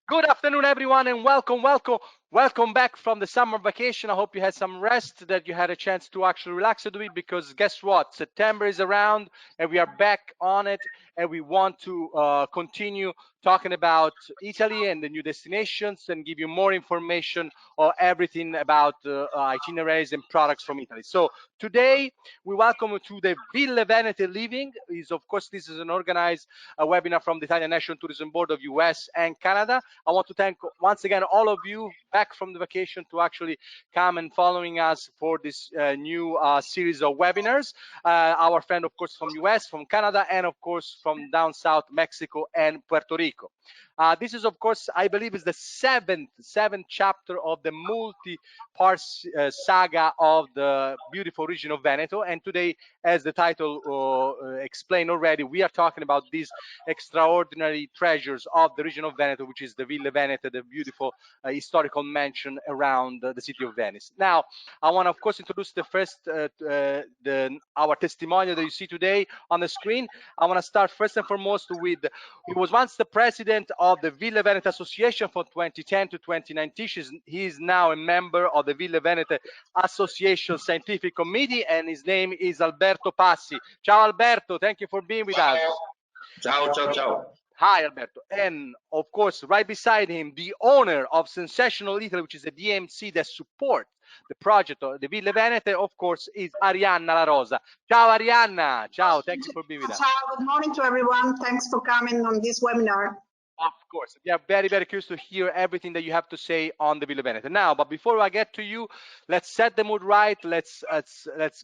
Good afternoon, everyone, and welcome back from the summer vacation. I hope you had some rest, that you had a chance to actually relax a little bit, because guess what? September is around, and we are back on it, and we want to continue talking about Italy and the new destinations, and give you more information or everything about itineraries and products from Italy. So today we welcome you to the Ville Venete Living. Of course, this is an organized webinar from the Italian National Tourism Board of US and Canada. I want to thank once again all of you back from the vacation to actually come and following us for this new series of webinars. Our friend, of course, from US, from Canada, and of course from down south, Mexico and Puerto Rico. This is, of course, I believe, is the seventh chapter of the multi-part saga of the beautiful region of Veneto. And today, as the title explained already, we are talking about these extraordinary treasures of the region of Veneto, which is the Ville Venete, the beautiful historical mansion around the city of Venice. Now, I want to, of course, introduce the first our testimonial that you see today on the screen. I want to start first and foremost with, he was once the president of the Ville Venete Association from 2010 to 2019. He is now a member of the Ville Venete Association Scientific Committee, and his name is Alberto Passi. Ciao Alberto, thank you for being with us. Ciao, ciao, ciao. Hi, Alberto. And of course, right beside him, the owner of Sensational Italy, which is a DMC that supports the project of the Ville Venete, of course, is Arianna La Rosa. Ciao, Arianna. Ciao. Thank you for being with us. Ciao. Good morning to everyone. Thanks for coming on this webinar. Of course, we are very, very curious to hear everything that you have to say on the Ville Venete. Now, but before I get to you, let's set the mood right. Let's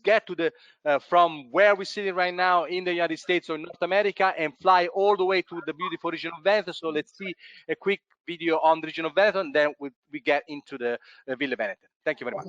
get to the from where we're sitting right now in the United States or North America, and fly all the way to the beautiful region of Veneto. So let's see a quick video on the region of Veneto, and then we get into the Ville Venete. Thank you very much.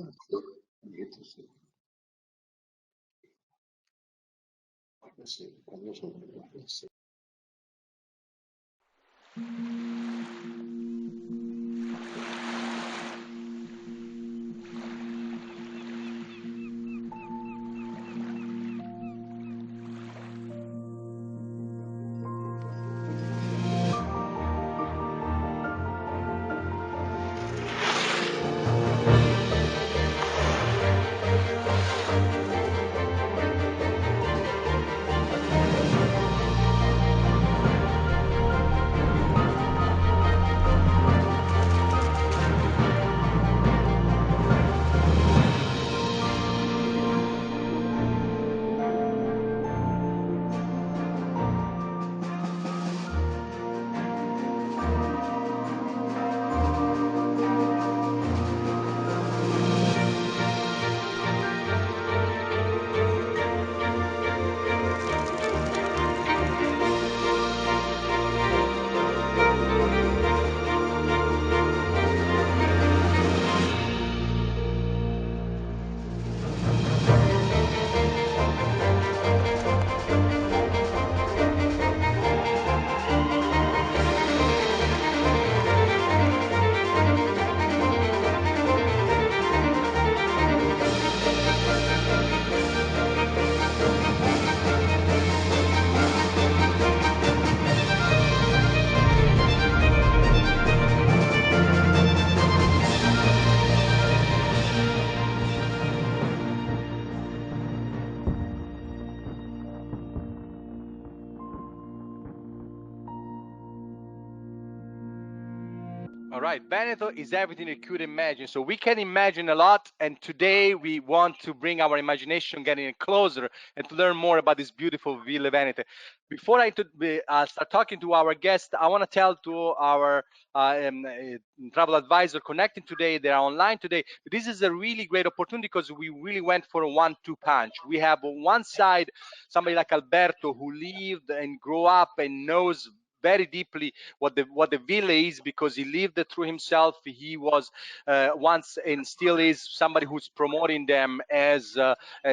All right, Veneto is everything you could imagine. So we can imagine a lot, and today we want to bring our imagination getting closer and to learn more about this beautiful Ville Venete. Before I start talking to our guest, I want to tell to our travel advisor connecting today, they are online today. This is a really great opportunity because we really went for a 1-2 punch. We have on one side somebody like Alberto, who lived and grew up and knows very deeply what the Ville is, because he lived it through himself. He was once and still is somebody who's promoting them as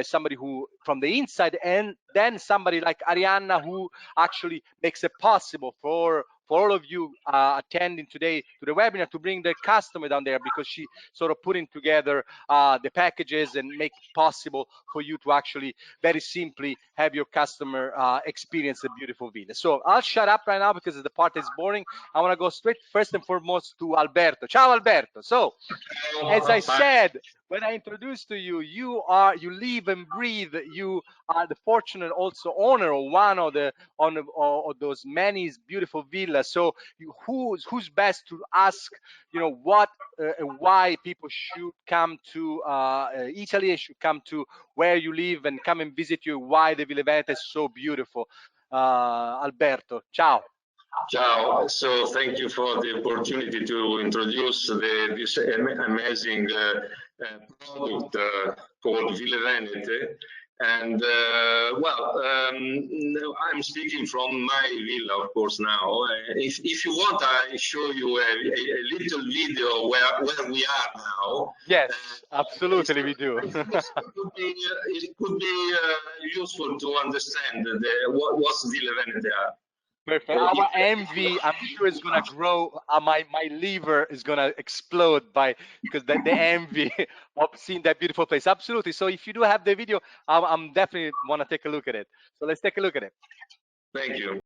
somebody who from the inside, and then somebody like Arianna, who actually makes it possible for for all of you attending today to the webinar to bring the customer down there, because she sort of putting together the packages and make it possible for you to actually very simply have your customer experience a beautiful villa. So I'll shut up right now because the part is boring. I want to go straight first and foremost to Alberto. Ciao, Alberto. So as I said, when I introduced to you, you live and breathe. You are the fortunate also owner of one of of those many beautiful villas. So who's best to ask, what and why people should come to Italy and should come to where you live and come and visit you. Why the Ville Veneta is so beautiful. Alberto, ciao. Ciao. So thank you for the opportunity to introduce this amazing product called Ville Venete. And I'm speaking from my villa, of course, now. If you want, I show you a little video where we are now. Yes, absolutely, we do. It could be useful to understand what's Ville Venete are. Perfect. Our envy, I'm sure, is gonna grow. My liver is gonna explode because the envy of seeing that beautiful place. Absolutely. So if you do have the video, I'm definitely want to take a look at it. So let's take a look at it. Thank you.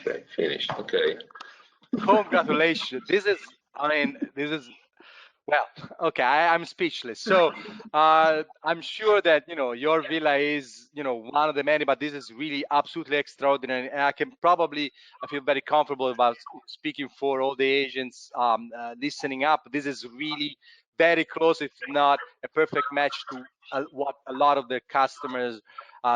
Okay, finished. Okay. Congratulations. This is well, okay, I'm speechless. So I'm sure that your villa is one of the many, but this is really absolutely extraordinary. And I feel very comfortable about speaking for all the agents listening up. This is really very close, if not a perfect match to what a lot of the customers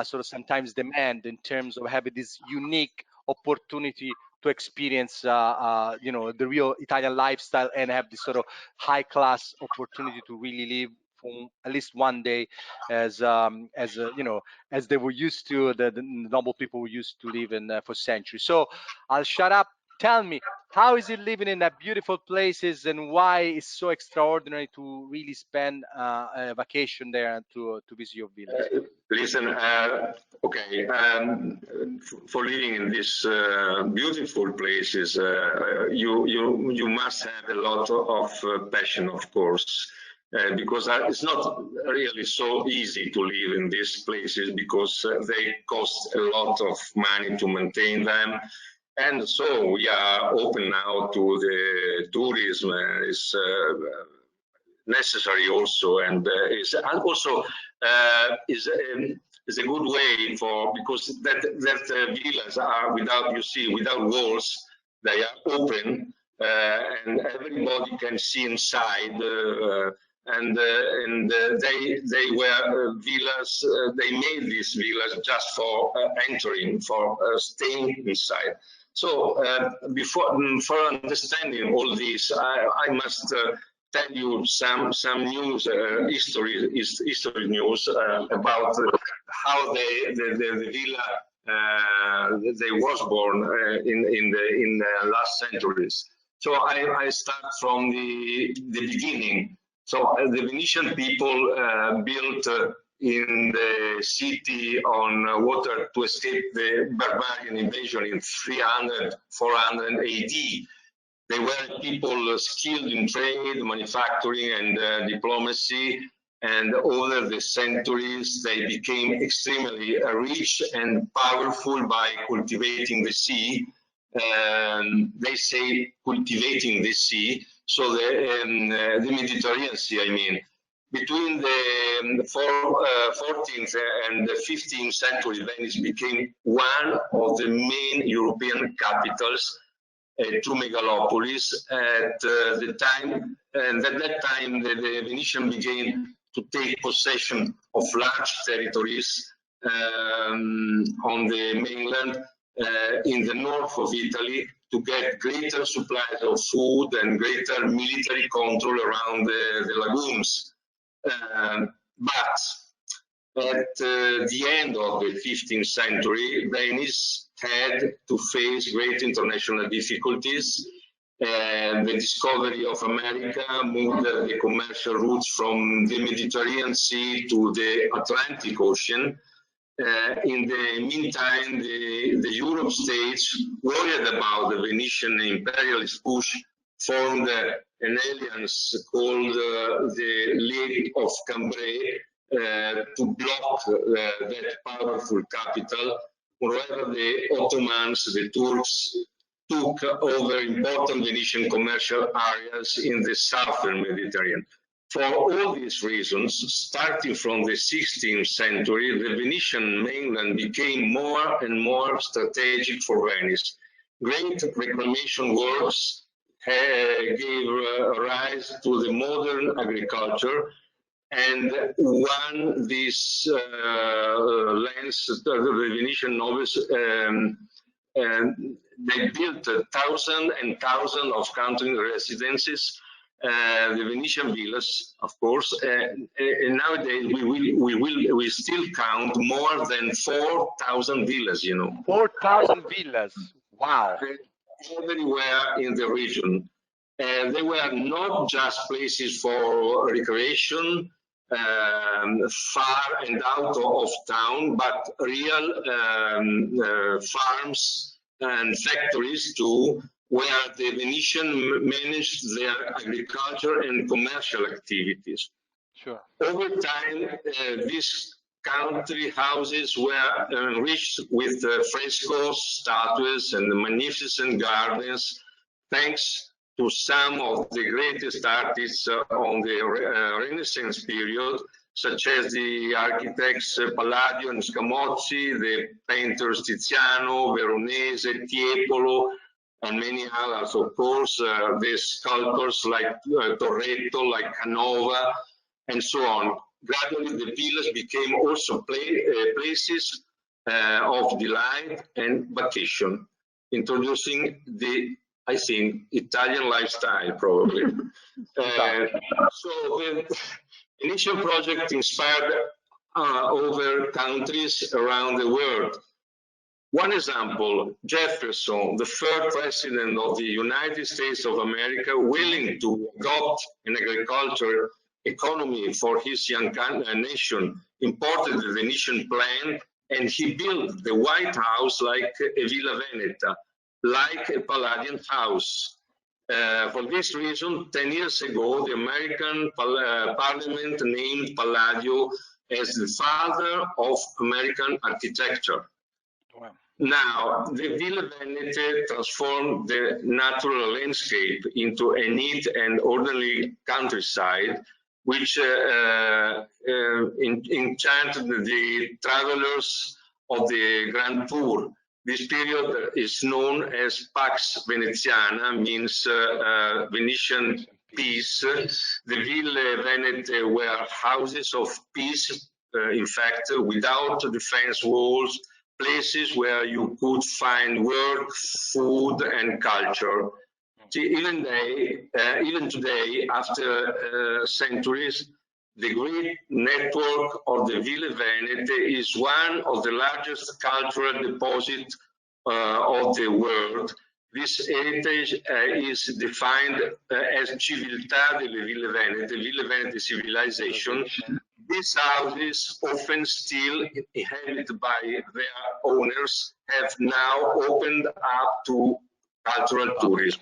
sort of sometimes demand in terms of having this unique opportunity to experience the real Italian lifestyle and have this sort of high class opportunity to really live for at least one day as as they were used to, the noble people were used to live in for centuries. So I'll shut up. Tell me, how is it living in that beautiful places, and why it's so extraordinary to really spend a vacation there and to visit your villas? Listen, okay, for living in these beautiful places, you must have a lot of passion, of course, because it's not really so easy to live in these places because they cost a lot of money to maintain them. And so we are open now to the tourism. Is necessary also, and is also is a good way for, because that villas are without walls. They are open, and everybody can see inside. And they were villas. They made these villas just for entering, for staying inside. So for understanding all this, I must tell you some news, history news about how the villa they was born in the last centuries. So I start from the beginning. So the Venetian people built in the city on water to escape the barbarian invasion in 300, 400 AD. They were people skilled in trade, manufacturing, and diplomacy. And over the centuries, they became extremely rich and powerful by cultivating the sea. They say cultivating the sea, so the Mediterranean Sea, I mean. Between the 14th and the 15th century, Venice became one of the main European capitals, two megalopolis at the time, and at that time the Venetian began to take possession of large territories on the mainland in the north of Italy to get greater supplies of food and greater military control around the lagoons. But at the end of the 15th century, Venice had to face great international difficulties. The discovery of America moved the commercial routes from the Mediterranean Sea to the Atlantic Ocean. In the meantime, the Europe states, worried about the Venetian imperialist push, formed an alliance called the League of Cambrai to block that powerful capital. Moreover, the Ottomans, the Turks, took over important Venetian commercial areas in the southern Mediterranean. For all these reasons, starting from the 16th century, the Venetian mainland became more and more strategic for Venice. Great reclamation works gave rise to the modern agriculture, and one these lands, the Venetian nobles, they built thousands and thousands of country residences, the Venetian villas, of course. And nowadays we still count more than 4,000 villas. 4,000 villas. Wow. Everywhere in the region. And they were not just places for recreation, far and out of town, but real farms and factories too, where the Venetian managed their agriculture and commercial activities. Sure. Over time, these country houses were enriched with frescoes, statues, and magnificent gardens, thanks to some of the greatest artists on the Renaissance period, such as the architects Palladio and Scamozzi, the painters Tiziano, Veronese, Tiepolo, and many others, of course, the sculptors like Torreto, like Canova, and so on. Gradually, the villas became also places of delight and vacation, introducing the, I think, Italian lifestyle, probably. So the initial project inspired over countries around the world. One example, Jefferson, the third president of the United States of America, willing to adopt an agriculture economy for his young nation, imported the Venetian plan, and he built the White House like a Villa Veneta, like a Palladian house. For this reason, 10 years ago, the American Parliament named Palladio as the father of American architecture. Wow. Now, the Villa Venete transformed the natural landscape into a neat and orderly countryside, which enchanted the travelers of the Grand Tour. This period is known as Pax Veneziana, means Venetian peace. The Ville Venete were houses of peace, in fact, without defense walls, places where you could find work, food, and culture. See, even today, after centuries, the great network of the Ville Venete is one of the largest cultural deposits of the world. This heritage is defined as Civiltà delle Ville Venete, Ville Venete civilization. These houses, often still inhabited by their owners, have now opened up to cultural tourism.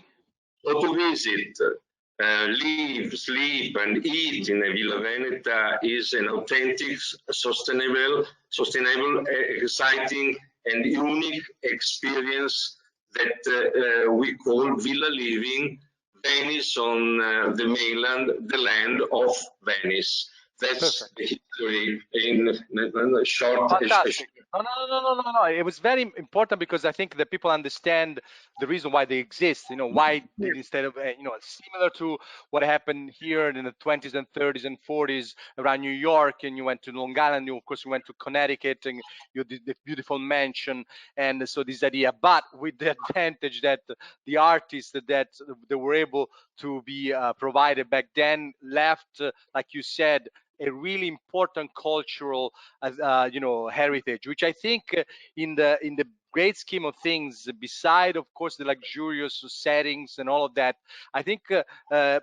So to visit, live, sleep, and eat in a Villa Veneta is an authentic, sustainable, exciting, and unique experience that we call villa living. Venice on the mainland, the land of Venice. That's Perfect. the history in a short. Fantastic. No. It was very important because I think that people understand the reason why they exist. You know, why did instead of, similar to what happened here in the 20s and 30s and 40s around New York, and you went to Long Island, of course, you went to Connecticut, and you did the beautiful mansion. And so this idea, but with the advantage that the artists that they were able to be provided back then left, like you said, a really important cultural heritage, which I think in the great scheme of things, beside of course the luxurious settings and all of that, I think I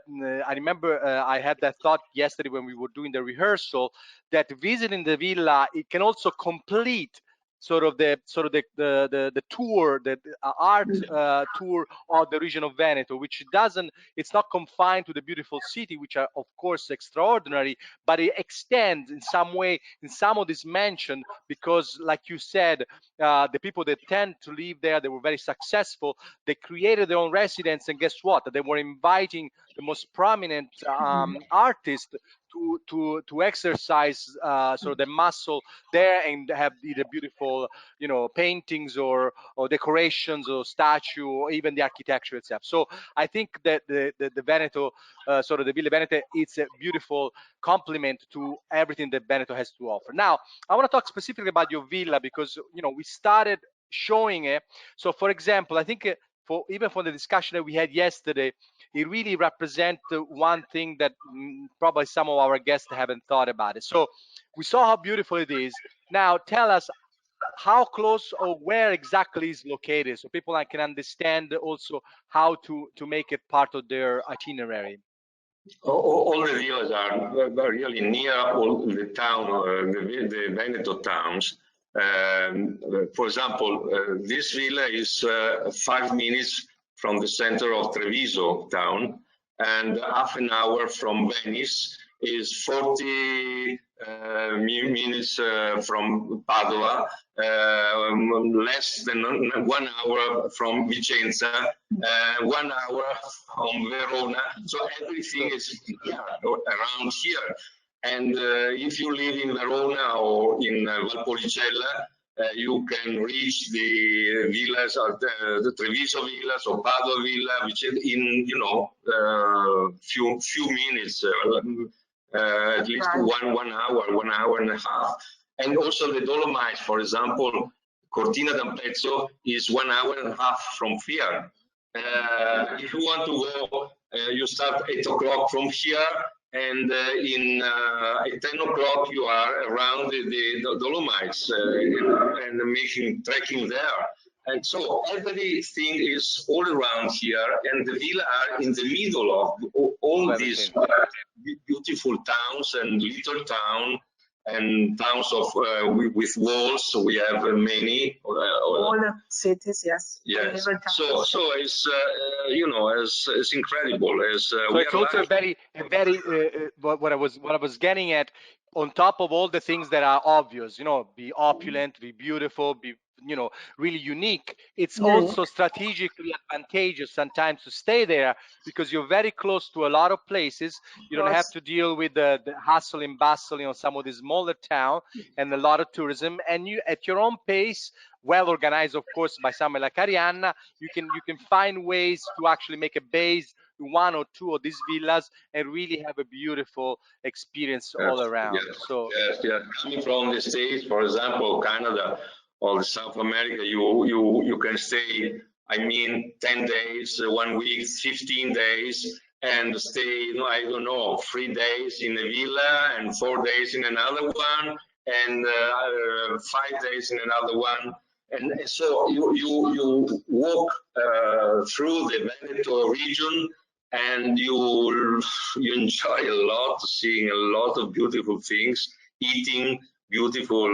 remember I had that thought yesterday when we were doing the rehearsal, that visiting the villa, it can also complete the tour, the art tour of the region of Veneto, which it's not confined to the beautiful city, which are of course extraordinary, but it extends in some way in some of this mansion, because like you said, the people that tend to live there, they were very successful. They created their own residence, and guess what? They were inviting the most prominent artists to exercise the muscle there, and have either beautiful paintings or decorations or statue, or even the architecture itself. So I think that the Veneto, the Ville Venete, it's a beautiful complement to everything that Veneto has to offer. Now I want to talk specifically about your villa, because we started showing it. So for example, I think for the discussion that we had yesterday, it really represents one thing that probably some of our guests haven't thought about it. So we saw how beautiful it is. Now tell us how close or where exactly is located, so people can understand also how to make it part of their itinerary. All the villas are really near all the town, the Veneto towns. For example, this villa is 5 minutes from the center of Treviso town, and half an hour from Venice, is 40 minutes from Padua, less than 1 hour from Vicenza, 1 hour from Verona. So everything is around here. And if you live in Verona or in Valpolicella, you can reach the villas, the Treviso villas or Padua villa, which is in few minutes, at least Right. 1 hour and a half. And also the Dolomites, for example, Cortina d'Ampezzo is 1 hour and a half from here. If you want to go, you start 8 o'clock from here, and at 10 o'clock you are around the Dolomites and trekking there. And so everything is all around here, and the villa are in the middle of all these beautiful towns and little town and towns of with walls. So we have many. All the cities, yes. Yes. So it's it's incredible. So it's also a very what I was getting at. On top of all the things that are obvious, be opulent, be beautiful, be really unique, it's also strategically advantageous sometimes to stay there, because you're very close to a lot of places. You don't have to deal with the hustle and bustle in some of these smaller town, and a lot of tourism, and you at your own pace, well organized of course by someone like Arianna, you can find ways to actually make a base in one or two of these villas and really have a beautiful experience all around. So coming from the States, for example, Canada or South America, you can stay, I mean, 10 days, 1 week, 15 days, and stay, I don't know, 3 days in a villa and 4 days in another one, and 5 days in another one. And so you walk through the Veneto region, and you enjoy a lot, seeing a lot of beautiful things, eating beautiful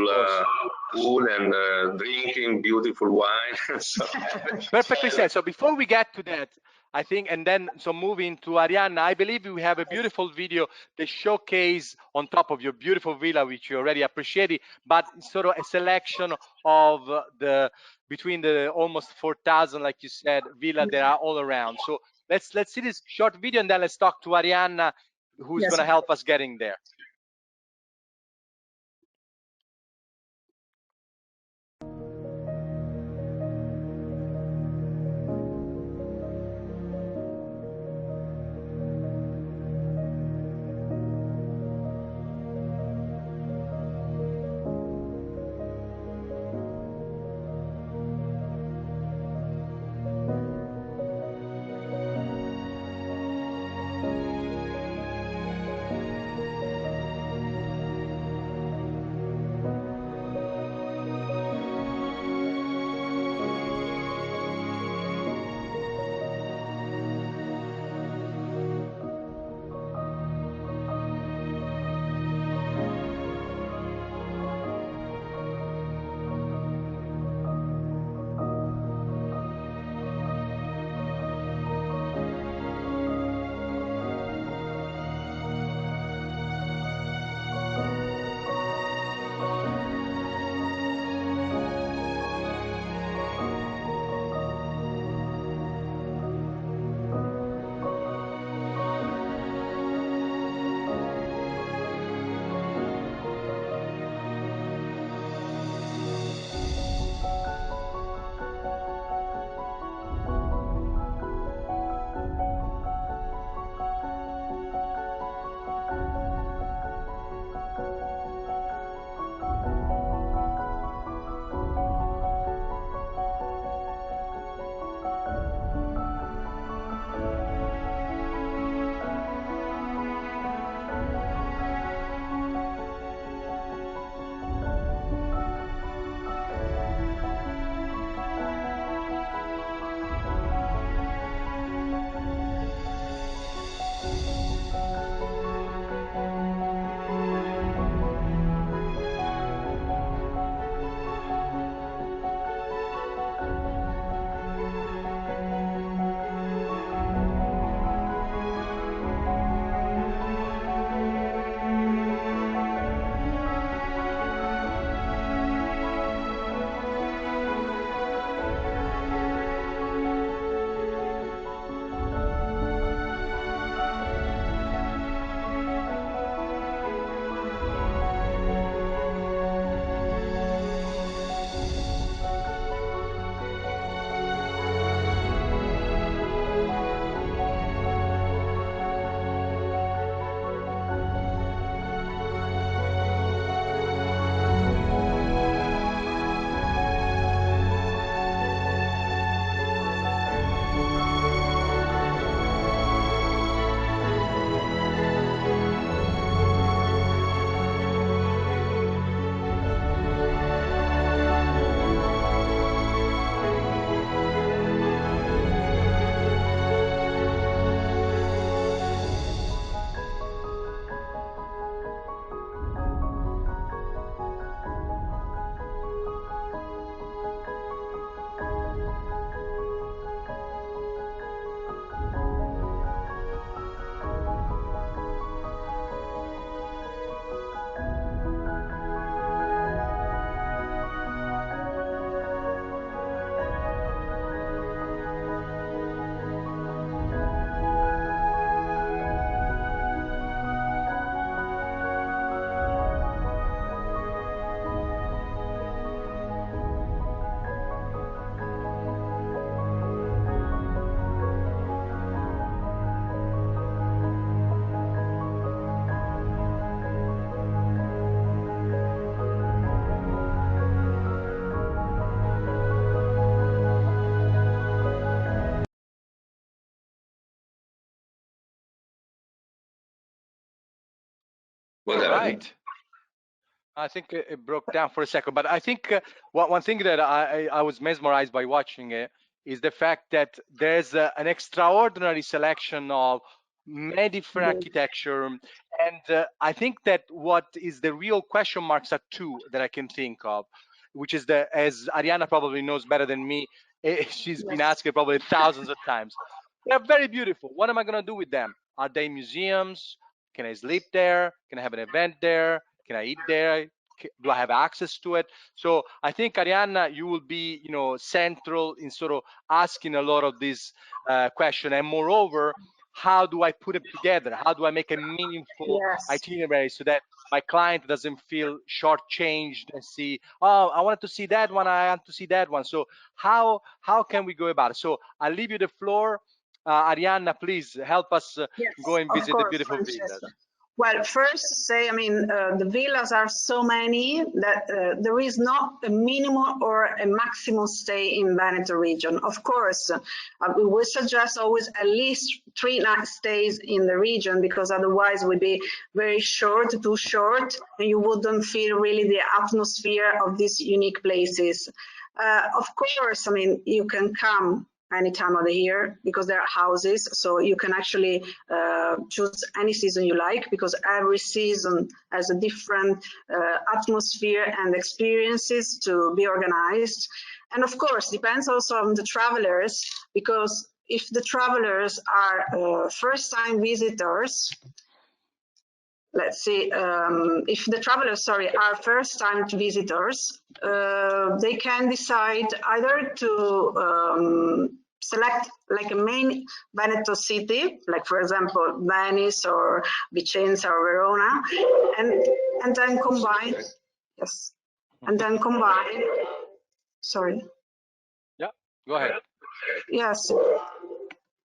food, and drinking beautiful wine. So, Perfectly said. So before we get to that, I think, and then so moving to Arianna, I believe we have a beautiful video that showcase on top of your beautiful villa, which you already appreciated, but sort of a selection of the between the almost 4,000, like you said, villa that are all around. So let's see this short video, and then let's talk to Arianna, who's Yes. going to help us getting there. What happened? Right. I think it broke down for a second, but I think one thing that I was mesmerized by watching it is the fact that there's an extraordinary selection of many different architecture, and I think that what is the real question marks are two that I can think of, which is the, as Ariana probably knows better than me, she's been asked it probably thousands of times. They're very beautiful. What am I gonna do with them? Are they museums? Can I sleep there? Can I have an event there? Can I eat there? Do I have access to it? So I think Arianna, you will be, central in sort of asking a lot of these questions. And moreover, how do I put it together? How do I make a meaningful itinerary so that my client doesn't feel shortchanged and see, oh, I wanted to see that one, I want to see that one. So how can we go about it? So I'll leave you the floor. Arianna, please help us go and visit the beautiful villas. Well, first to say, I mean, the villas are so many that there is not a minimum or a maximum stay in Veneto region. Of course, we would suggest always at least 3 night stays in the region, because otherwise it would be very short, too short, and you wouldn't feel really the atmosphere of these unique places. Of course, I mean, you can come any time of the year because there are houses, so you can actually choose any season you like, because every season has a different atmosphere and experiences to be organized. And of course, depends also on the travelers, because if the travelers are first-time visitors, let's see, if the travelers, are first-time visitors, they can decide either to select like a main Veneto city, like for example, Venice or Vicenza or Verona, and then combine, sorry. Yeah, go ahead. Yes,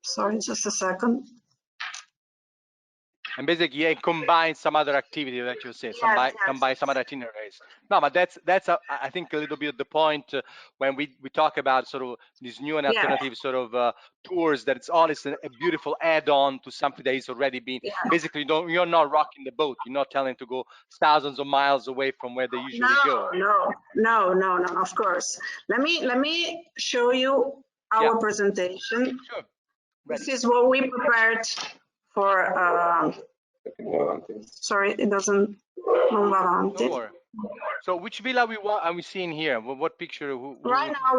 sorry, just a second. And basically, combine some other activity that you say, combine some other itineraries. No, but that's I think a little bit the point when we talk about sort of these new and alternative sort of tours, that it's honestly a beautiful add-on to something that is already been. Basically, you're not rocking the boat. You're not telling to go thousands of miles away from where they usually go. No, of course. Let me show you our presentation. Sure. This is what we prepared for, sorry, it doesn't move around. Sure. So which villa are we seeing here? What picture? Right now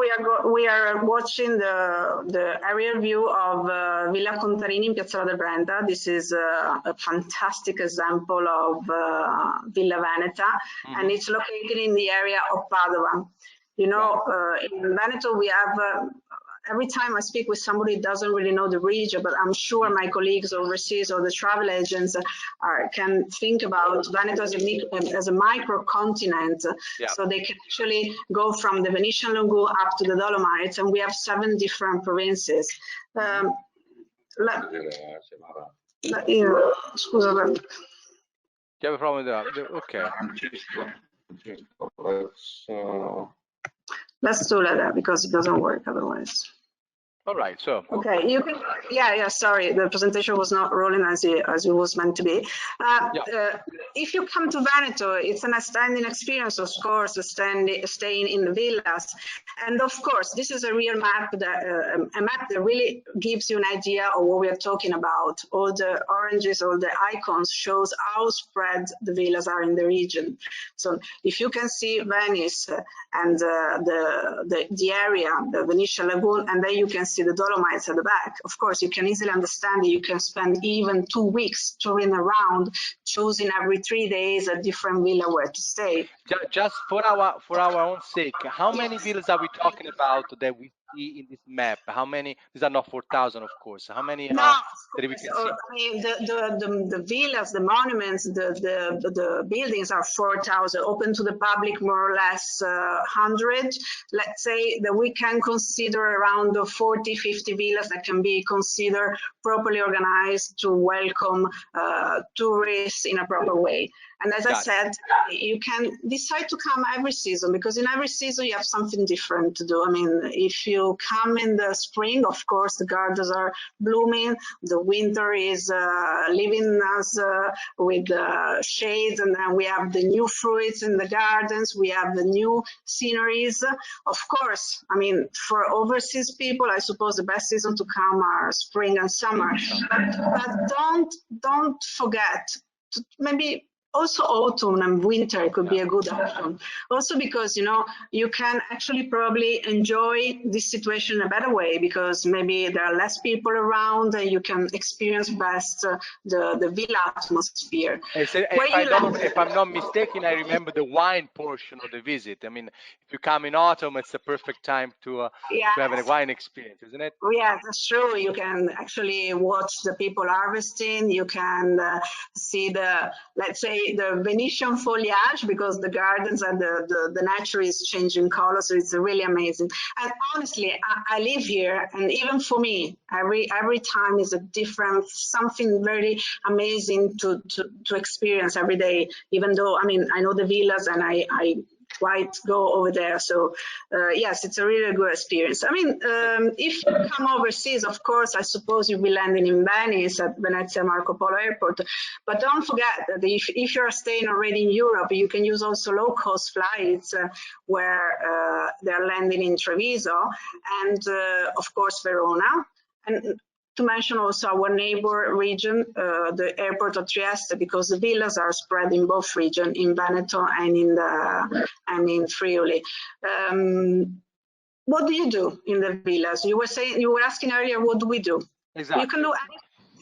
we are watching the aerial view of Villa Contarini in Piazzola del Brenta. This is a fantastic example of Villa Veneta, and it's located in the area of Padova. You know, in Veneto we have every time I speak with somebody who doesn't really know the region, but I'm sure my colleagues overseas or the travel agents can think about Veneto as a micro-continent. So they can actually go from the Venetian Lagoon up to the Dolomites, and we have 7 different provinces. Scusa. Do you have a problem with that? Okay. Let's do that because it doesn't work otherwise. All right, so. Okay, you can, sorry, the presentation was not rolling as it was meant to be. If you come to Veneto, it's an outstanding experience, of course, staying in the villas. And of course, this is a real map, a map that really gives you an idea of what we are talking about. All the oranges, all the icons shows how spread the villas are in the region. So if you can see Venice and the area, the Venetian Lagoon, and then you can see the Dolomites at the back. Of course, you can easily understand that you can spend even 2 weeks touring around, choosing every 3 days a different villa where to stay. Just for our own sake, how many villas are we talking about that we see in this map? How many? These are not 4,000, of course. How many are that we can see? I mean, the villas, the monuments, the buildings are 4,000, open to the public more or less 100. Let's say that we can consider around 40, 50 villas that can be considered properly organized to welcome tourists in a proper way. And as I said, you can decide to come every season, because in every season you have something different to do. I mean, if you come in the spring, of course, the gardens are blooming. The winter is leaving us with shades, and then we have the new fruits in the gardens. We have the new sceneries. Of course, I mean, for overseas people, I suppose the best season to come are spring and summer. But don't forget to maybe also autumn and winter could be a good option. Also because, you know, you can actually probably enjoy this situation in a better way, because maybe there are less people around and you can experience best the villa atmosphere. If I'm not mistaken, I remember the wine portion of the visit. I mean, if you come in autumn, it's the perfect time to have a wine experience, isn't it? Yeah, that's true. You can actually watch the people harvesting. You can see the, let's say, the Venetian foliage, because the gardens and the nature is changing color. So it's really amazing. And honestly, I live here, and even for me, every time is a different, something very amazing to experience every day. Even though, I mean, I know the villas and I quite go over there. So yes, it's a really good experience. I mean, if you come overseas, of course, I suppose you'll be landing in Venice at Venezia Marco Polo Airport. But don't forget that if you're staying already in Europe, you can use also low-cost flights where they're landing in Treviso and, of course, Verona. And to mention also our neighbor region, the airport of Trieste, because the villas are spread in both regions, in Veneto and in Friuli. What do you do in the villas? You were asking earlier, what do we do? Exactly. You can do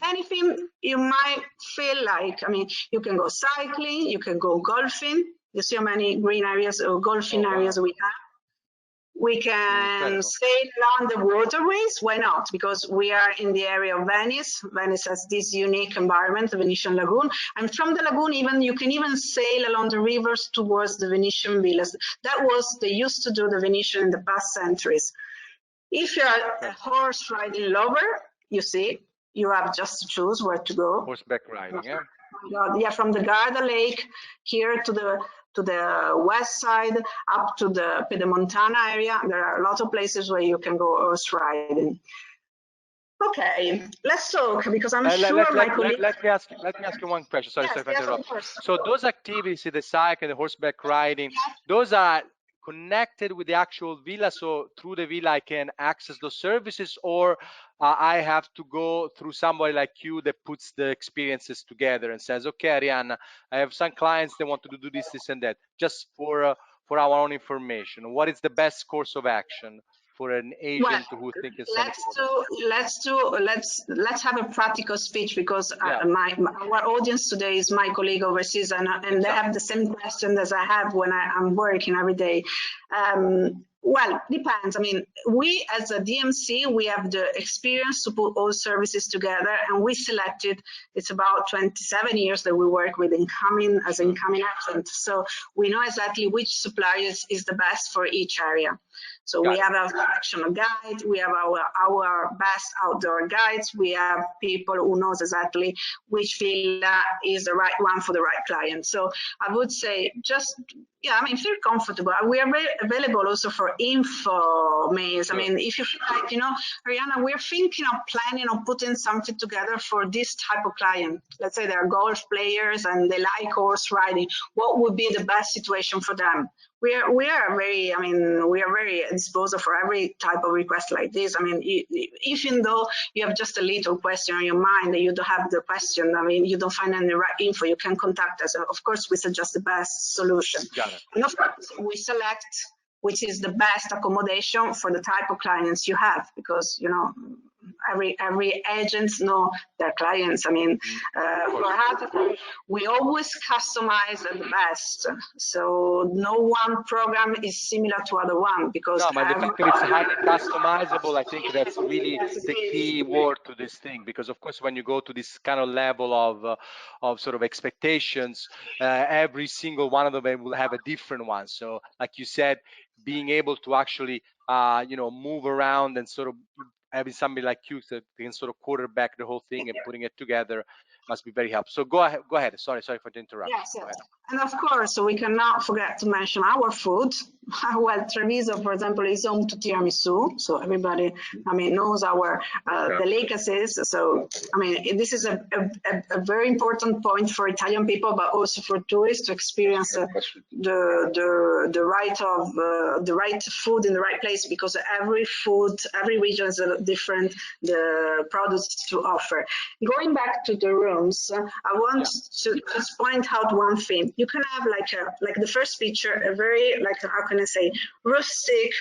anything you might feel like. I mean, you can go cycling, you can go golfing. You see how many green areas or golfing areas we have. We can sail along the waterways. Why not? Because we are in the area of Venice. Venice has this unique environment, the Venetian lagoon. And from the lagoon, you can even sail along the rivers towards the Venetian villas. They used to do the Venetian in the past centuries. If you're a horse riding lover, you see, you have just to choose where to go. Horseback riding, yeah. Oh my God. Yeah, from the Garda Lake here to the west side up to the Pedemontana area. There are a lot of places where you can go horse riding. Okay, let's talk, because I'm sure my colleagues... Let me ask you one question. Sorry, yes, to interrupt. yes, So those activities, the cycle, the horseback riding, those are connected with the actual villa. So through the villa, I can access those services, or I have to go through somebody like you that puts the experiences together and says, okay, Arianna, I have some clients that want to do this, this, and that, just for our own information. What is the best course of action for an agent who think it's let's have a practical speech, because our audience today is my colleague overseas, and they have the same question as I have when I'm working every day. Well, depends. I mean, we as a DMC, we have the experience to put all services together, and we selected, it's about 27 years that we work with incoming applicant. So we know exactly which suppliers is the best for each area. So we have our selection of guides, we have our best outdoor guides, we have people who knows exactly which villa is the right one for the right client. So I would say feel comfortable. We are very available also for info mails. I mean, if you feel like, Arianna, we're thinking of planning or putting something together for this type of client. Let's say they're golf players and they like horse riding. What would be the best situation for them? We are very disposal for every type of request like this. I mean, even though you have just a little question on your mind and you don't have the question, I mean, you don't find any right info, you can contact us. Of course, we suggest the best solution. And of course, we select which is the best accommodation for the type of clients you have, because, every agent know their clients. I mean, for us, we always customize the best. So no one program is similar to other one, because the fact that it's highly customizable, I think that's really the key word to this thing. Because of course, when you go to this kind of level of sort of expectations, every single one of them will have a different one. So, like you said, being able to actually move around and sort of having somebody like you that can sort of quarterback the whole thing and putting it together, must be very helpful. So go ahead. Sorry for the interruption. Yes, yes. And of course, we cannot forget to mention our food. Well, Treviso, for example, is home to tiramisu, so everybody, I mean, knows our delicacies. So, I mean, this is a very important point for Italian people, but also for tourists to experience the right food in the right place, because every region has a different products to offer. Going back to the rooms, I want to just point out one thing. You can have like the first picture, a very, like, how can I say, rustic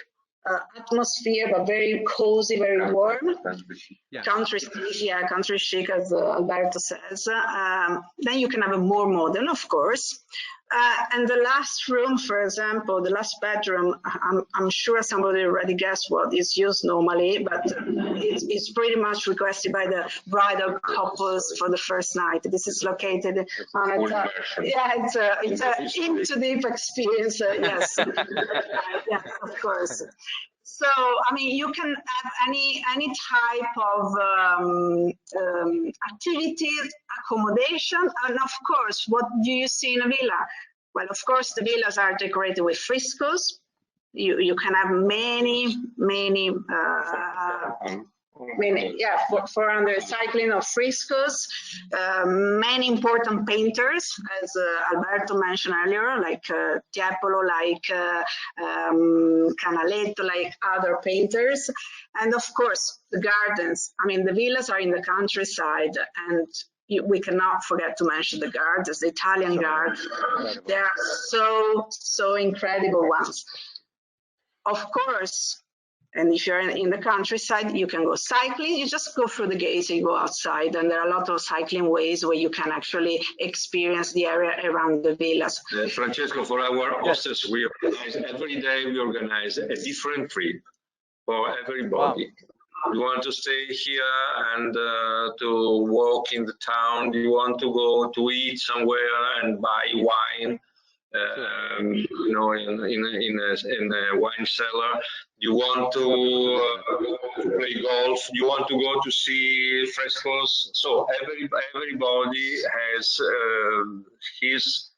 atmosphere, but very cozy, very warm. Country chic, as Alberto says. Then you can have a more modern, of course. And the last room, for example, the last bedroom, I'm sure somebody already guessed what is used normally, but it's pretty much requested by the bridal couples for the first night. This is located on it's an into deep experience, yes. Yeah, of course. So, I mean, you can have any type of activities, accommodation, and of course, what do you see in a villa? Well, of course, the villas are decorated with frescoes. You can have many 400 cycling of frescoes, many important painters, as Alberto mentioned earlier, like Tiepolo, like Canaletto, like other painters. And of course, the gardens. I mean, the villas are in the countryside, and we cannot forget to mention the gardens, the Italian gardens. They are so incredible ones. Of course, and if you're in the countryside, you can go cycling. You just go through the gates, you go outside, and there are a lot of cycling ways where you can actually experience the area around the villas. Francesco, for our hostess, we organize every day. We organize a different trip for everybody. Wow. You want to stay here and to walk in the town? Do you want to go to eat somewhere and buy wine? You know, in a wine cellar. You want to play golf. You want to go to see frescoes. So everybody has his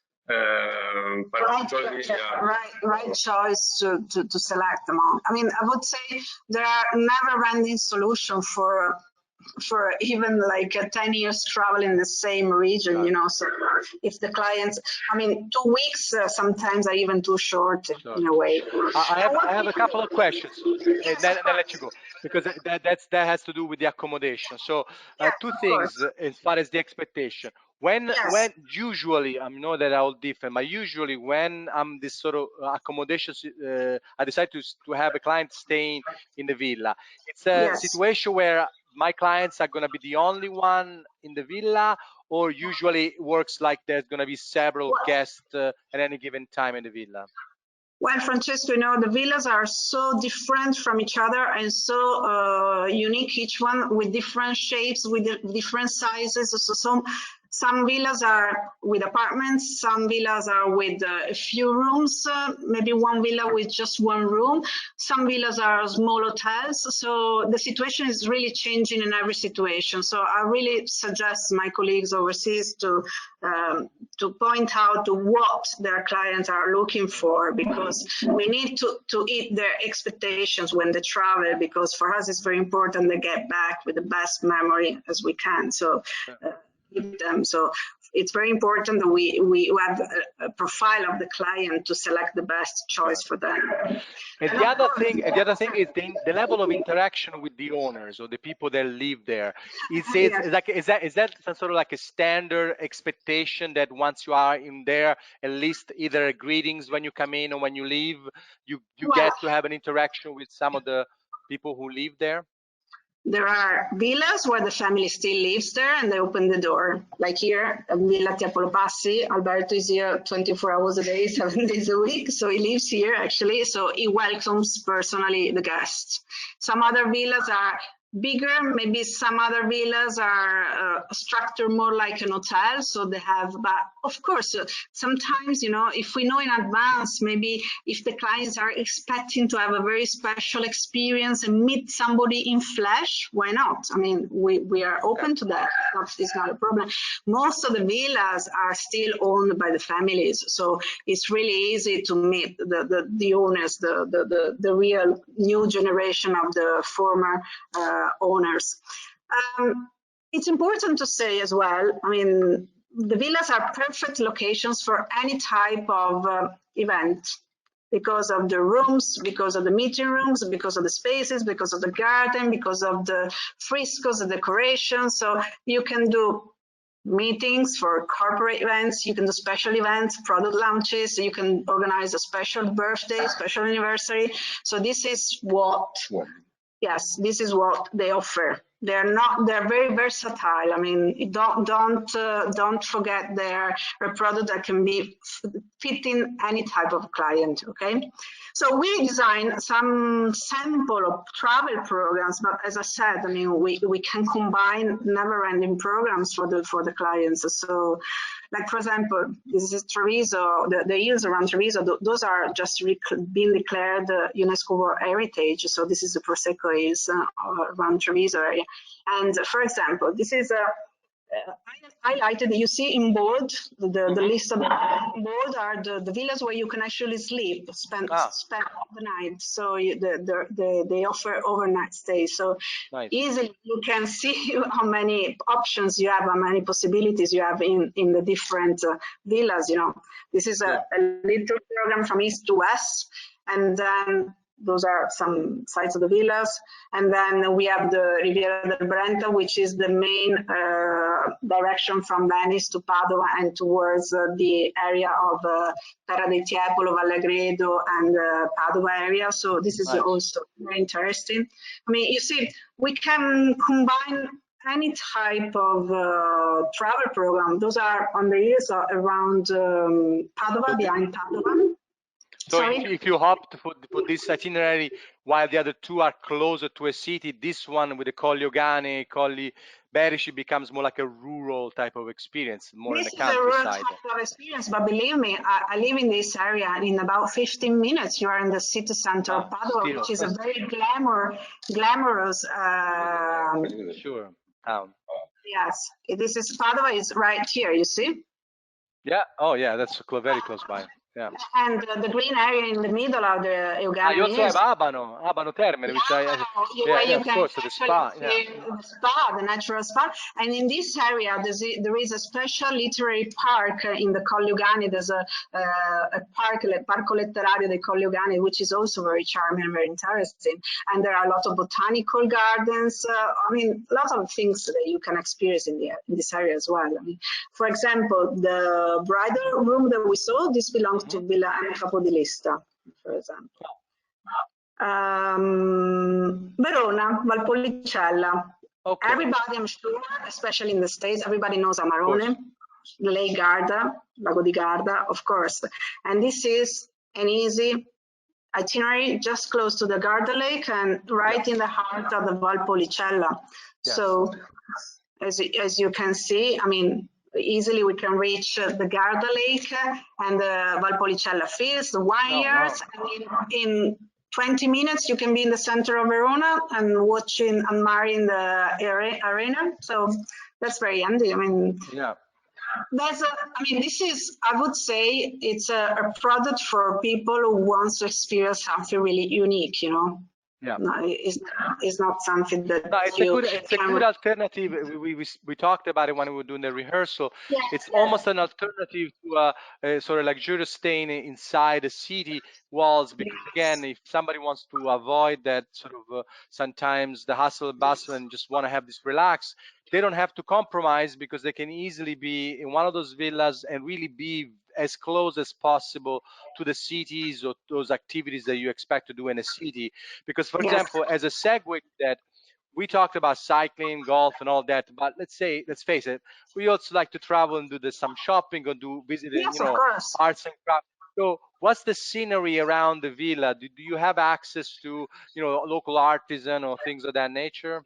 right choice to select among. I mean, I would say there are never-ending solutions for even like 10 years travel in the same region, you know. So if the clients, I mean, 2 weeks sometimes are even too short in a way. I have a couple of questions, and then I'll let you go, because that has to do with the accommodation. So two things as far as the expectation. When usually, I know that are all different, but usually when I'm this sort of accommodations, I decide to have a client staying in the villa. It's a situation where my clients are going to be the only one in the villa, or usually it works like there's going to be several guests at any given time in the villa? Well, Francesco, you know, the villas are so different from each other and so unique, each one with different shapes, with different sizes. So some villas are with apartments, some villas are with a few rooms, maybe one villa with just one room. Some villas are small hotels. So the situation is really changing in every situation. So I really suggest my colleagues overseas to point out to what their clients are looking for, because we need to hit their expectations when they travel, because for us it's very important they get back with the best memory as we can. So so it's very important that we have a profile of the client to select the best choice for them. And the other thing is the level of interaction with the owners or the people that live there. Is that some sort of like a standard expectation that once you are in there, at least either greetings when you come in or when you leave, you get to have an interaction with some of the people who live there? There are villas where the family still lives there and they open the door. Like here, Villa Tiepolo Passi, Alberto is here 24 hours a day, 7 days a week. So he lives here actually. So he welcomes personally the guests. Some other villas are bigger. Maybe some other villas are structured more like an hotel, so they have, but of course, sometimes, you know, if we know in advance, maybe if the clients are expecting to have a very special experience and meet somebody in flesh, why not? I mean, we are open to that. It's not a problem. Most of the villas are still owned by the families, so it's really easy to meet the owners, the real new generation of the former owners. It's important to say as well, I mean, the villas are perfect locations for any type of event, because of the rooms, because of the meeting rooms, because of the spaces, because of the garden, because of the frescoes, the decorations. So you can do meetings for corporate events, you can do special events, product launches, you can organize a special birthday, special anniversary. So this is what, yes, this is what they offer. They're very versatile. I mean, don't forget they're a product that can be fitting any type of client, okay? So we designed some sample of travel programs, but as I said, I mean, we can combine never-ending programs for the clients. So, like for example, this is Treviso, the hills around Treviso, those are just being declared UNESCO World Heritage. So this is the Prosecco hills around Treviso area. And for example, this is I highlighted, you see in bold, the list of bold are the villas where you can actually sleep, spend the night. So they offer overnight stays. So nice. Easily you can see how many options you have, how many possibilities you have in the different villas. You know, this is a little program from east to west, and then those are some sites of the villas. And then we have the Riviera del Brenta, which is the main direction from Venice to Padova and towards the area of Terra del Tiepolo, Vallegredo, and Padova area. So this is also very interesting. I mean, you see, we can combine any type of travel program. Those are on the hills around Padova, behind Padova. So if you opt for this itinerary, while the other two are closer to a city, this one with the Colli Ogani, Colli Berici becomes more like a rural type of experience, more in the countryside. This is a rural type of experience, but believe me, I live in this area, and in about 15 minutes you are in the city center of Padova, which is a very glamorous sure town. Yes, this is Padova is right here, you see? Yeah, oh yeah, that's very close by. Yeah. And the green area in the middle of the Euganea. You also have Abano Termine, which you of course, the spa. The spa, the natural spa. And in this area, there is a special literary park in the Colli Euganea. There's a park, Parco Letterario dei Colli Euganea, which is also very charming and very interesting. And there are a lot of botanical gardens. I mean, lots of things that you can experience in this area as well. I mean, for example, the bridal room that we saw, this belongs to Villa Anna Capodilista, for example. Verona, Valpolicella. Okay. Everybody, I'm sure, especially in the States, everybody knows Amarone, Lake Garda, Lago di Garda, of course. And this is an easy itinerary just close to the Garda Lake and right in the heart of the Valpolicella. Yes. So, as you can see, I mean, easily we can reach the Garda Lake and the Valpolicella fields, the vineyards, and in 20 minutes you can be in the center of Verona and watching and admiring the arena. So that's very handy. I mean, this is, I would say, it's a product for people who want to experience something really unique, you know. Yeah, no, it's not something that. No, it's a good alternative. We talked about it when we were doing the rehearsal. Yeah, it's almost an alternative to a sort of luxurious staying inside the city walls. Because again, if somebody wants to avoid that sort of sometimes the hustle and bustle and just want to have this relax, they don't have to compromise because they can easily be in one of those villas and really be as close as possible to the cities or those activities that you expect to do in a city. Because, for example, as a segue that we talked about cycling, golf, and all that, but let's face it, we also like to travel and do some shopping or do visiting, arts and crafts. So, what's the scenery around the villa? Do you have access to, local artisan or things of that nature?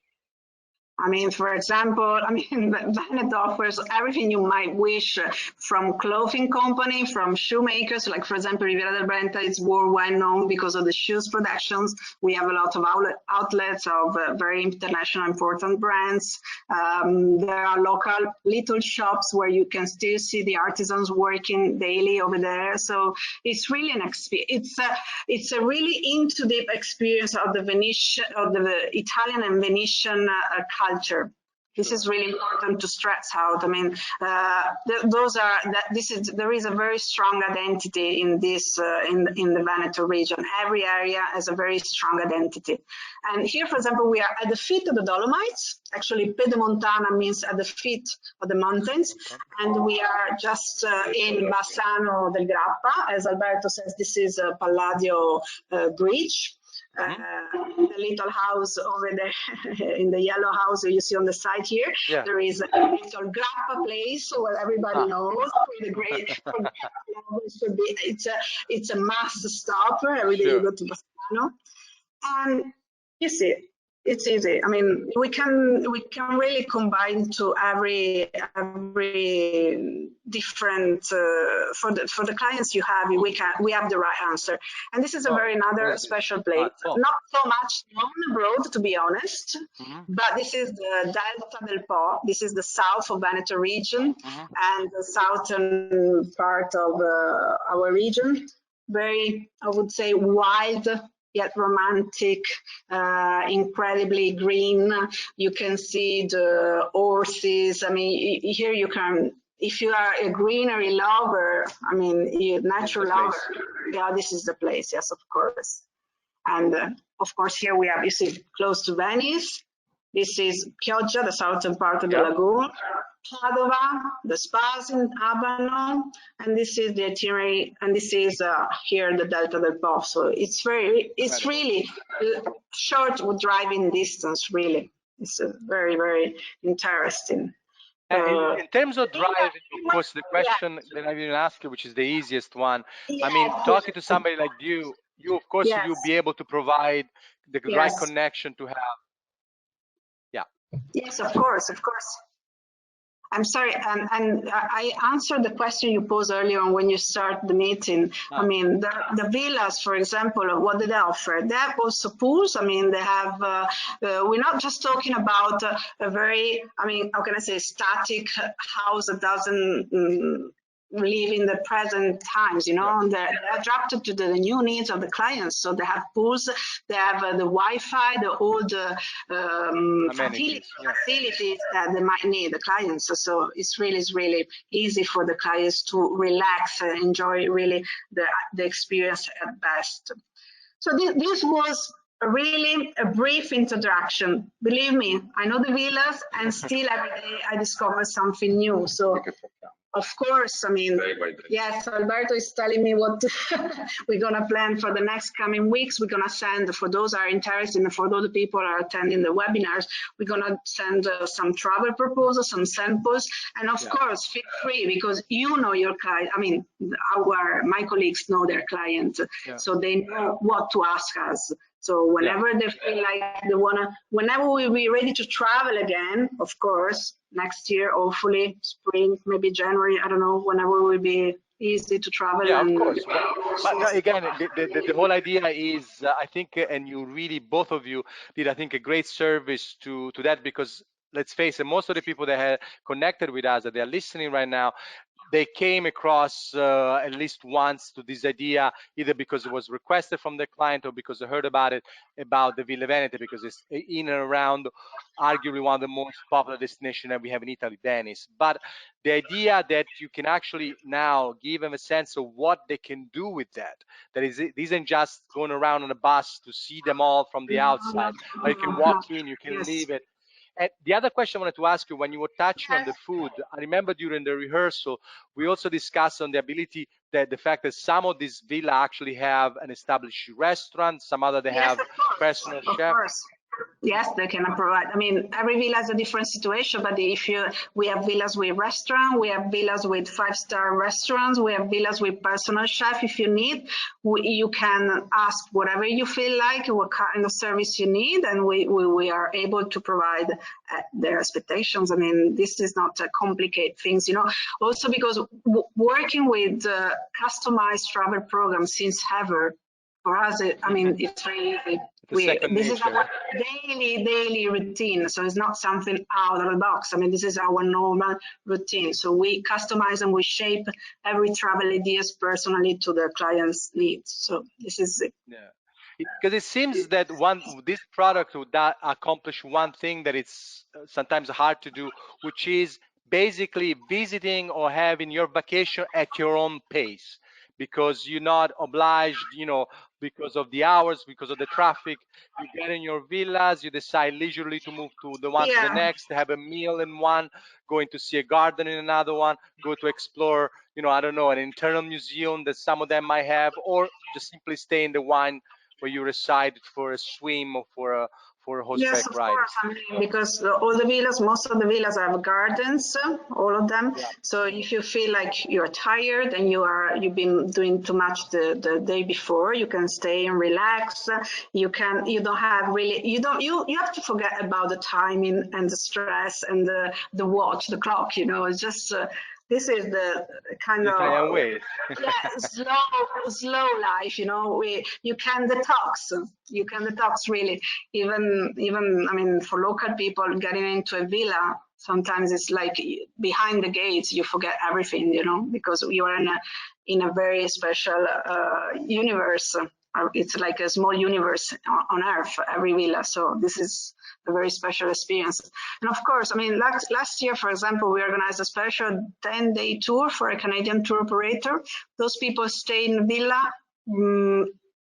I mean, for example, Venete offers everything you might wish from clothing company, from shoemakers. Like, for example, Riviera del Brenta is worldwide known because of the shoes productions. We have a lot of outlets of very international important brands. There are local little shops where you can still see the artisans working daily over there. So it's really an experience. It's a really into deep experience of the Venetian, of the Italian and Venetian culture. This is really important to stress out. I mean, there is a very strong identity in this in the Veneto region. Every area has a very strong identity. And here, for example, we are at the feet of the Dolomites. Actually, Pedemontana means at the feet of the mountains, and we are just in Bassano del Grappa. As Alberto says, this is a Palladio Bridge. The little house over there in the yellow house that you see on the side here, there is a little grappa place where everybody knows the great should be. It's a must stop every day you go to Bassano, and you see it's easy. I mean, we can really combine to every different for the clients you have. We have the right answer, and this is a another special place. Not so much known abroad, to be honest, but this is the Delta del Po. This is the south of Veneto region and the southern part of our region. Very, I would say, wild yet romantic, incredibly green. You can see the horses. I mean, here you can, if you are a greenery lover, I mean, natural lover, yeah, this is the place, yes, of course. And of course, here we have, you see, close to Venice. This is Chioggia, the southern part of the lagoon. Padova, the spas in Abano, and this is the itinerary, and this is here the Delta del Po. So it's really short driving distance. Really, it's very, very interesting. In terms of driving, of course, the question that I didn't ask you, which is the easiest one. I mean, talking to somebody like you of course, you'll be able to provide the right connection to have. Yeah. Yes, of course, of course. I'm sorry, and I answered the question you posed earlier on when you start the meeting. I mean, the villas, for example, what do they offer? They have also pools. I mean, they have, we're not just talking about a very, I mean, how can I say, static house that doesn't live in the present times, you know, they're adapted to the new needs of the clients. So they have pools, they have the Wi-Fi, all the facilities that they might need, the clients. So it's really easy for the clients to relax and enjoy really the experience at best. So this was really a brief introduction. Believe me, I know the villas, and still every day I discover something new. So of course, I mean, yes, Alberto is telling me what we're going to plan for the next coming weeks. We're going to send, for those who are interested and for those people who are attending the webinars, we're going to send some travel proposals, some samples. And of course, feel free, because you know your client. I mean, my colleagues know their clients, so they know what to ask us. So whenever they feel like they whenever we'll be ready to travel again, of course, next year, hopefully spring, maybe January, I don't know, whenever will be easy to travel. Yeah, of course. But again, the whole idea is, I think, and you really, both of you did, I think, a great service to that, because let's face it, most of the people that have connected with us, that they are listening right now, they came across at least once to this idea, either because it was requested from the client or because they heard about it, about the Ville Venete, because it's in and around arguably one of the most popular destinations that we have in Italy, Venice. But the idea that you can actually now give them a sense of what they can do with that is, it isn't just going around on a bus to see them all from the outside, but you can walk in, you can leave it. And the other question I wanted to ask you, when you were touching on the food, I remember during the rehearsal, we also discussed on the ability, that the fact that some of these villas actually have an established restaurant, some other they have personal chef. Yes, they can provide. I mean, every villa has a different situation, but we have villas with restaurant, we have villas with 5-star restaurants, we have villas with personal chef. If you need, you can ask whatever you feel like, what kind of service you need, and we are able to provide their expectations. I mean, this is not complicate things, Also because working with customized travel programs since ever, for us, it's very easy. This is our daily routine, so it's not something out of the box. I mean, this is our normal routine. So we customize and we shape every travel ideas personally to the client's needs. So this is it. Yeah, because it seems that this product would accomplish one thing that it's sometimes hard to do, which is basically visiting or having your vacation at your own pace, because you're not obliged, because of the hours, because of the traffic. You get in your villas, you decide leisurely to move to the one to the next, have a meal in one, going to see a garden in another one, go to explore, I don't know, an internal museum that some of them might have, or just simply stay in the one where you reside for a swim or for a Yes, horseback of ride. course. I mean, because all the villas, most of the villas have gardens, all of them. Yeah. So if you feel like you're tired and you've been doing too much the day before, you can stay and relax. You don't have really, you have to forget about the timing and the stress and the watch, the clock, It's just, this is the kind The of Italian way. slow life. You can detox. You can detox really. Even I mean, for local people, getting into a villa sometimes it's like behind the gates. You forget everything, because you are in a very special universe. It's like a small universe on Earth. Every villa. So this is a very special experience. And of course, I mean, last year, for example, we organized a special 10-day tour for a Canadian tour operator. Those people stay in the villa,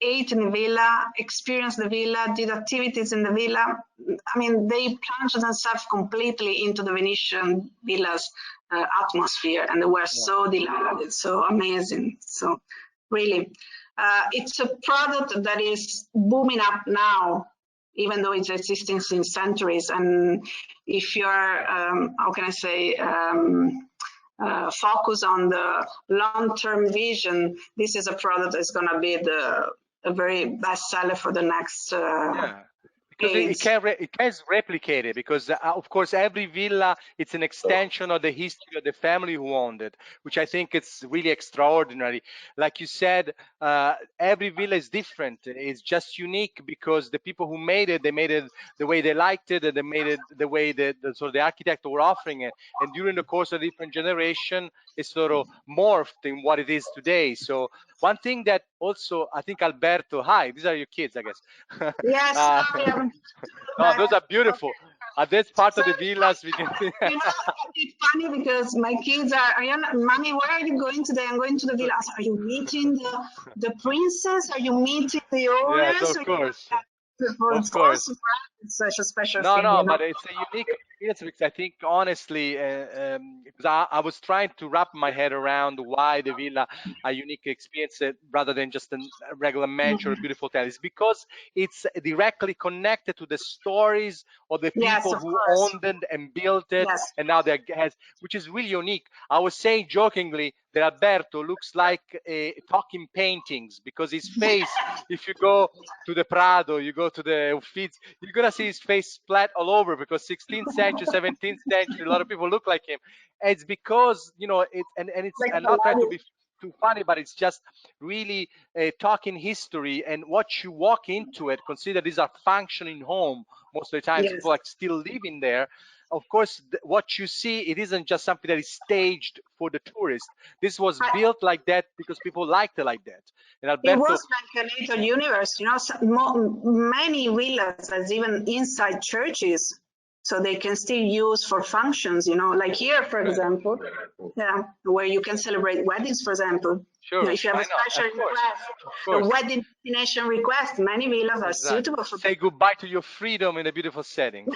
ate in the villa, experienced the villa, did activities in the villa. I mean, they plunged themselves completely into the Venetian villa's atmosphere, and they were so delighted, so amazing. So really, it's a product that is booming up now, even though it's existing since centuries. And if you're, how can I say, focus on the long-term vision, this is a product that's going to be a very best seller for the next because it can replicate it, because of course every villa, it's an extension of the history of the family who owned it, which I think it's really extraordinary. Like you said, every villa is different. It's just unique because the people who made it, they made it the way they liked it, and they made it the way that the architect were offering it, and during the course of different generation, it's sort of morphed in what it is today. So one thing that also, I think Alberto, hi, these are your kids, I guess. Yes, no, those are beautiful. At this part of the villas, we can see. It's funny because my kids are, Mommy, where are you going today? I'm going to the villa. Are you meeting the princess? Are you meeting the owners? Yes, of course. Of course. It's such a special thing. No, but it's a unique experience, because I think honestly, because I was trying to wrap my head around why the villa a unique experience rather than just a regular mansion or a beautiful hotel. It's because it's directly connected to the stories of the people who owned it and built it, and now they're guests, which is really unique. I was saying jokingly that Alberto looks like talking paintings, because his face, if you go to the Prado, you go to the Uffizi, you're gonna see his face splat all over, because 16th century, 17th century, a lot of people look like him. It's because it's like, I'm not trying to be too funny, but it's just really talking history and what you walk into it. Consider these are functioning home most of the time. People are still living there. Of course, what you see, it isn't just something that is staged for the tourist. This was built like that because people liked it like that. And Alberto, it was like a little universe, many villas as even inside churches, so they can still use for functions, like here, for example, where you can celebrate weddings, for example. Sure. If you have a special request, a wedding destination request, many villas are suitable for. Say goodbye to your freedom in a beautiful setting.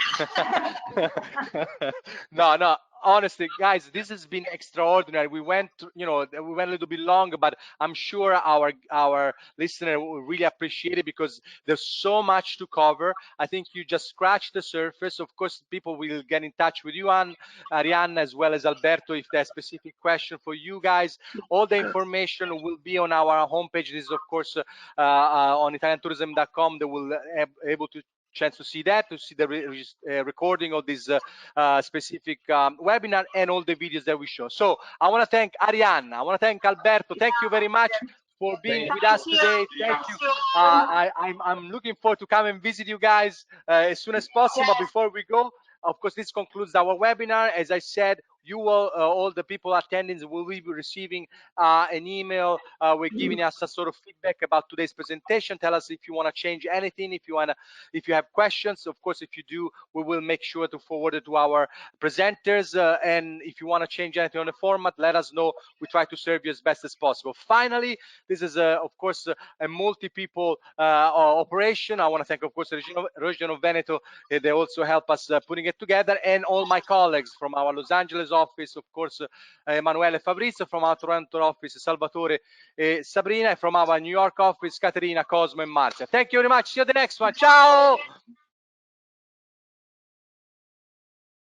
No, honestly, guys, this has been extraordinary. We went, we went a little bit long, but I'm sure our listener will really appreciate it because there's so much to cover. I think you just scratched the surface. Of course, people will get in touch with you, and Arianna, as well as Alberto, if there's specific question for you guys. All the information will be on our homepage. This is, of course, on italiantourism.com. They will able to chance to see that, to see the recording of this specific webinar and all the videos that we show. So I want to thank Arianna. I want to thank Alberto. Thank you very much for being with Thank us you. today. Thank you. I'm looking forward to come and visit you guys as soon as possible. Yes. Before we go, of course, this concludes our webinar. As I said, you will, all the people attending will be receiving an email. We're giving us a sort of feedback about today's presentation. Tell us if you want to change anything, if you have questions. Of course, if you do, we will make sure to forward it to our presenters. And if you want to change anything on the format, let us know. We try to serve you as best as possible. Finally, this is, of course, a multi-people operation. I want to thank, of course, the Region of Veneto. They also help us putting it together, and all my colleagues from our Los Angeles office, of course, Emanuele Fabrizio, from our Toronto office, Salvatore, Sabrina, and from our New York office, Caterina, Cosmo, and Marcia. Thank you very much. See you at the next one. Ciao.